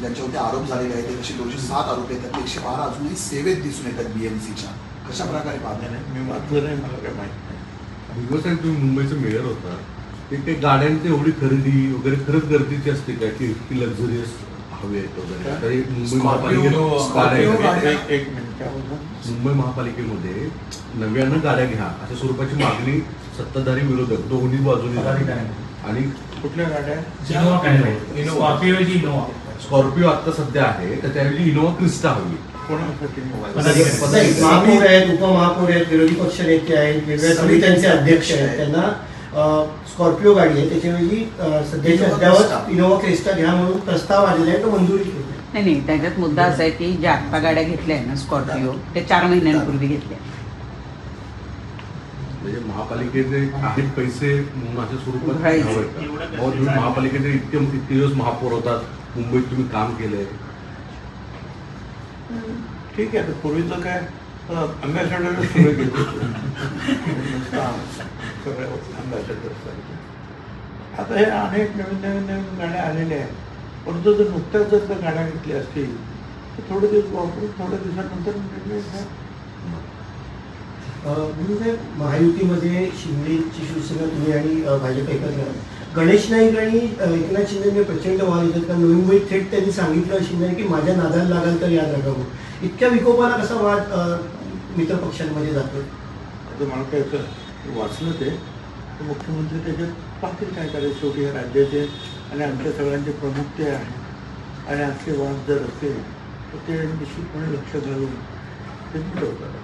ज्यांच्यावरती आरोप झालेले आहेत 107 आरोप आहेत, त्यातले 112 अजूनही सेवेत दिसून येतात बीएमसीच्या. कशा प्रकारे पाहता? मी वाचलं नाही, मला काय माहित नाही. दिवसांनी तुम्ही मुंबईचं मेयर होता, ते गाड्यांची एवढी खरेदी वगैरे खरंच गरजेची असते का की इतकी लक्झरियस हवे आहेत वगैरे? तरी मुंबई मुंबई महापालिकेमध्ये नव्यानं गाड्या घ्या अशा स्वरूपाची मागणी सत्ताधारी विरोधक दोन्ही बाजूने. आणि कुठल्या गाड्या? स्कॉर्पिओ आता सध्या आहे, तर त्याऐवजी इनोवा क्रिस्टा हवी. कोणासाठी? महापौर आहेत, उपमहापौर आहेत, विरोधी पक्ष नेते आहेत, वेगवेगळ्या समित्यांचे अध्यक्ष आहेत, त्यांना स्कॉर्पिओ गाडी आहे त्याच्याऐवजी सध्याच्या अद्यावत इनोवा क्रिस्टा घ्या म्हणून प्रस्ताव आलेला आहे, तो मंजुरी केली. नाही, त्याच्यात मुद्दा असा आहे की ज्या आत्ता गाड्या घेतल्या आहे ना स्कॉर्पिओ, ते 4 महिन्यांपूर्वी घेतल्या. म्हणजे महापालिकेचे आहेत पैसे म्हणून अशा स्वरूपात तुम्ही महापालिकेचे इतके दिवस महापौर होतात, मुंबईत तुम्ही काम केलंय. ठीक आहे. पूर्वीचं काय अंबॅसेडर सुरू केलं, आता हे अनेक नवीन गाड्या आलेल्या आहेत. परंतु जर नुकत्याच जर त्या गाड्या घेतल्या असतील तर थोडे दिवस वापरून थोड्या दिवसानंतर महायुतीमध्ये शिंदेची शिवसेना तुम्ही आणि भाजप एकत्र. गणेश नाईक आणि एकनाथ शिंदे प्रचंड वाद येतात, कारण नवी मुंबईत थेट त्यांनी सांगितलं शिंदे की माझ्या नादाला लागाल तर याद राखावं. इतक्या विकोपाला कसा वाद मित्रपक्षांमध्ये जातो? आता मला काय वाचलं ते मुख्यमंत्री त्याच्यात पाहतील काय करायचं. शेवटी या राज्याचे आणि आमच्या सगळ्यांचे प्रमुख ते आहे, आणि असले वाद जर असेल तर ते निश्चितपणे लक्ष घालून ते मिटवतात.